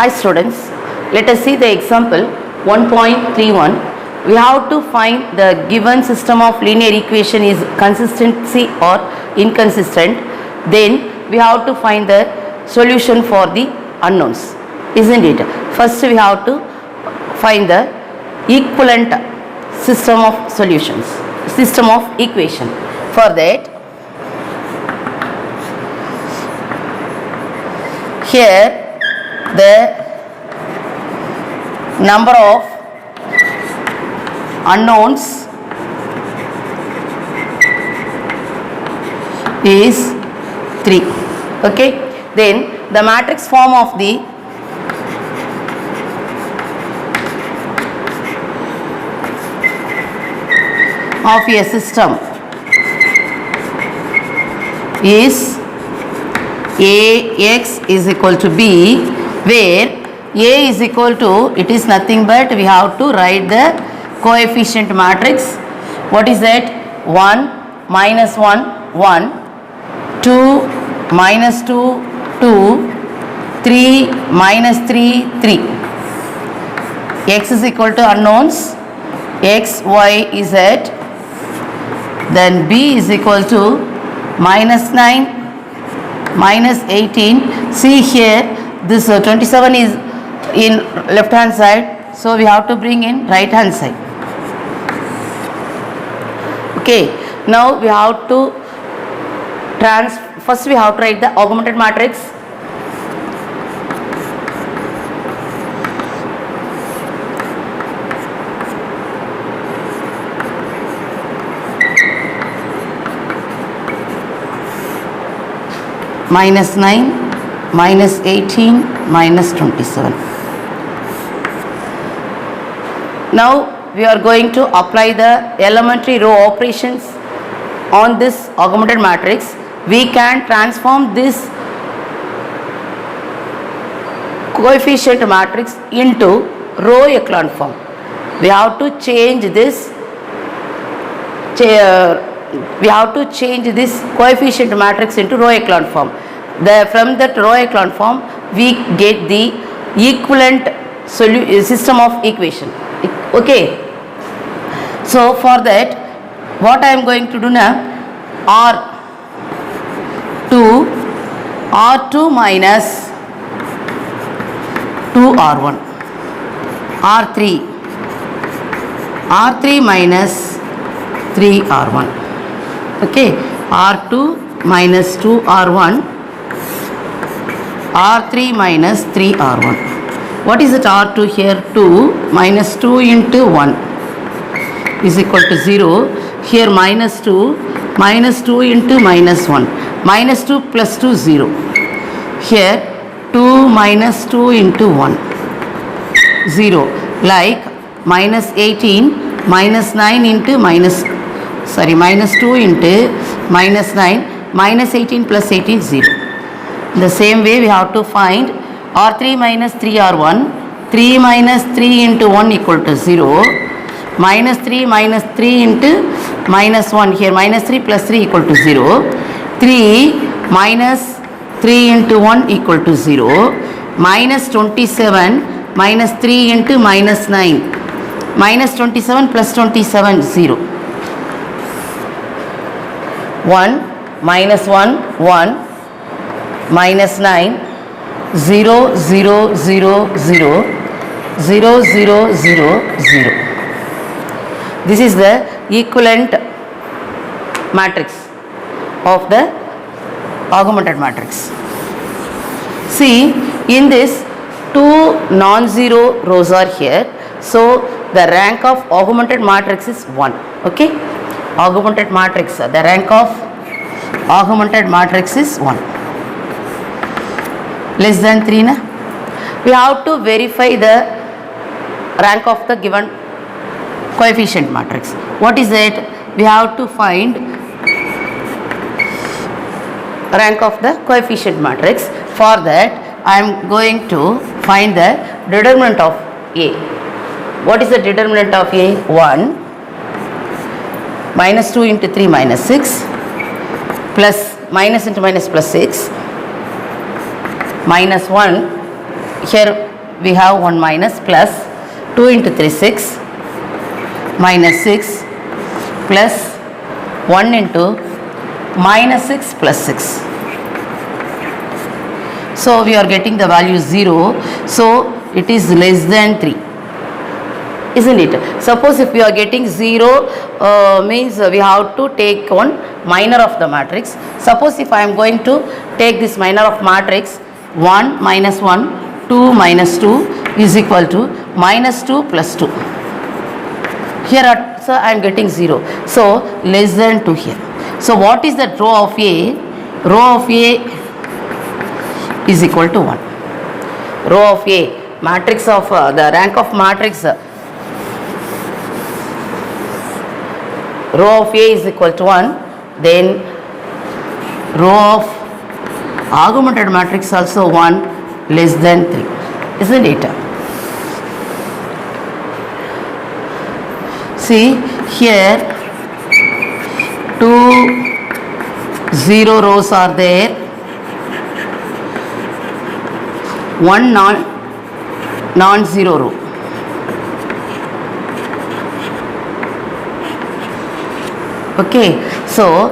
Hi students, let us see the example 1.31. We have to find the given system of linear equation is consistency or inconsistent. Then we have to find the solution for the unknowns, isn't it? First we have to find the equivalent system of solutions, system of equation. For that, here the number of unknowns is 3. Okay, then the matrix form of the a system is Ax is equal to B, where A is equal to, it is nothing but we have to write the coefficient matrix. What is that? 1 minus 1 1, 2 minus 2 2, 3 minus 3 3. X is equal to unknowns, x, y, z. Then B is equal to minus 9 minus 18. See here, this 27 is in left hand side, so we have to bring in right hand side. Okay, now we have to first we have to write the augmented matrix. Minus 9, minus 18, minus 27. Now we are going to apply the elementary row operations on this augmented matrix. We can transform this coefficient matrix into row echelon form. We have to change this we have to change this coefficient matrix into row echelon form. From that row echelon form, we get the equivalent system of equation. Okay. So for that, what I am going to do now, R2 minus 2R1, R3 minus 3R1. Okay, R2 minus 2R1, R3 minus 3R1. What is it R2 here? 2 minus 2 into 1 is equal to 0. Here minus 2 into minus 1. Minus 2 plus 2 0. Here 2 minus 2 into 1 0. Like minus 18 minus 9 into minus 2 into minus 9, minus 18 plus 18 0. The same way we have to find R3 minus 3R1, 3 minus 3 into 1 equal to 0, minus 3 into minus 1, here minus 3 plus 3 equal to 0, 3 minus 3 into 1 equal to 0, minus 27 minus 3 into minus 9, minus 27 plus 27 0. 1 minus 1 1, minus 9 0 0 0 0 0 0 0 0. This is the equivalent matrix of the augmented matrix. See, in this two non-zero rows are here, so the rank of augmented matrix is 1. Okay, augmented matrix, the rank of augmented matrix is 1. Less than 3 na? We have to verify the rank of the given coefficient matrix. What is it? We have to find rank of the coefficient matrix. For that, I am going to find the determinant of A. What is the determinant of A? 1 minus 2 into 3 minus 6 plus minus into minus plus 6 minus 1, here we have 1 minus plus 2 into 3 6 minus 6 plus 1 into minus 6 plus 6. So we are getting the value 0. So it is less than 3. Isn't it? Suppose if we are getting 0 means we have to take one minor of the matrix. Suppose if I am going to take this minor of matrix 1 minus 1, 2 minus 2 is equal to minus 2 plus 2. Here also I am getting 0. So less than 2 here. So what is that row of A? Row of A is equal to 1. Row of A, matrix of the rank of matrix. Row of A is equal to 1, then row of augmented matrix also 1 less than 3, isn't it? See here 2 0 rows are there, 1 non-zero row. Okay, so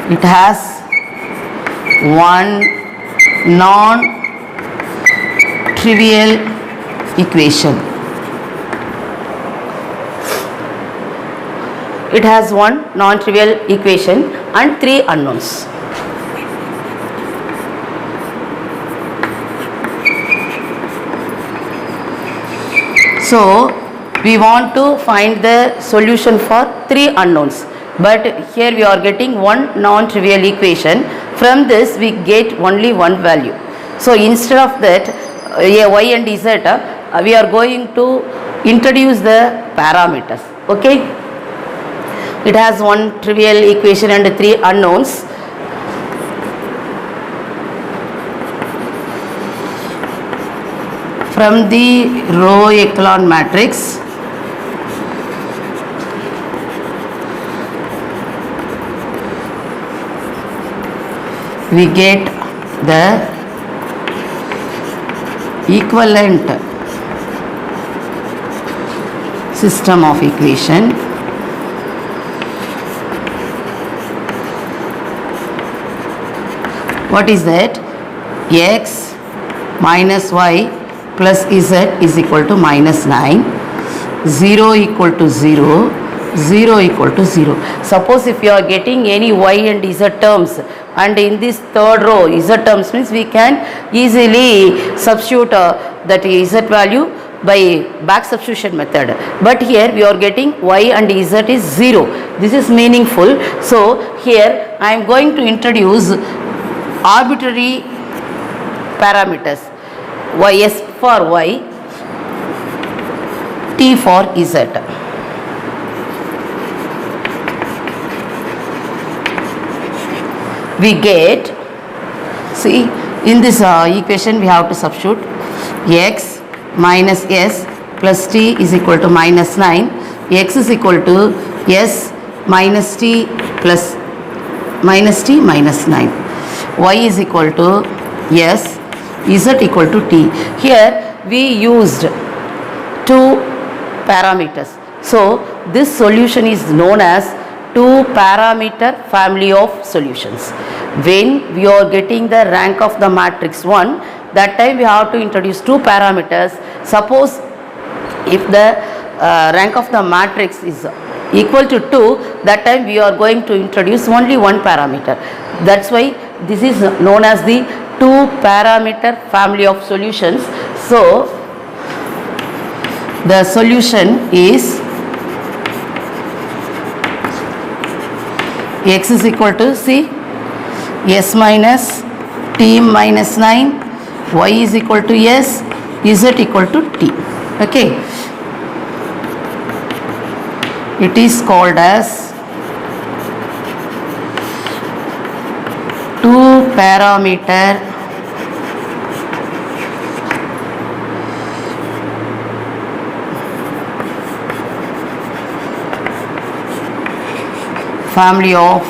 it has one non-trivial equation. It has one non-trivial equation and 3 unknowns. So we want to find the solution for 3 unknowns, but here we are getting one non-trivial equation. From this we get only one value. So instead of that y and z, we are going to introduce the parameters. Okay, it has one trivial equation and 3 unknowns. From the row echelon matrix, we get the equivalent system of equation. What is that? X minus y plus z is equal to minus 9, 0 equal to 0, 0 equal to 0. Suppose if you are getting any y and z terms, and in this third row z terms means we can easily substitute that z value by back substitution method, but here we are getting y and z is 0. This is meaningful. So here I am going to introduce arbitrary parameters, s for y, t for z. We get, see in this equation we have to substitute x minus s plus t is equal to minus 9, x is equal to s minus t plus minus t minus 9, y is equal to s, z equal to t. Here we used 2 parameters. So this solution is known as 2-parameter family of solutions. When we are getting the rank of the matrix 1, that time we have to introduce 2 parameters. Suppose if the rank of the matrix is equal to 2, that time we are going to introduce only 1 parameter. That's why this is known as the 2-parameter family of solutions. So the solution is x is equal to, see, s minus t minus 9, y is equal to s, z equal to t. Okay, it is called as 2-parameter family of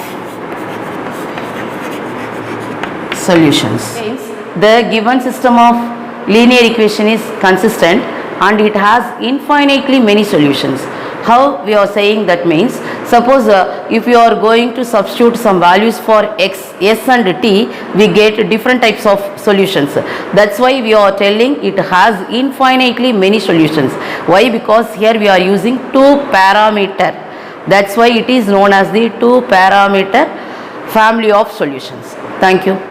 solutions. The given system of linear equation is consistent and it has infinitely many solutions. How we are saying that means, suppose if you are going to substitute some values for x, s and t, we get different types of solutions. That's why we are telling it has infinitely many solutions. Why? Because here we are using two parameter. That's why it is known as the two parameter family of solutions. Thank you.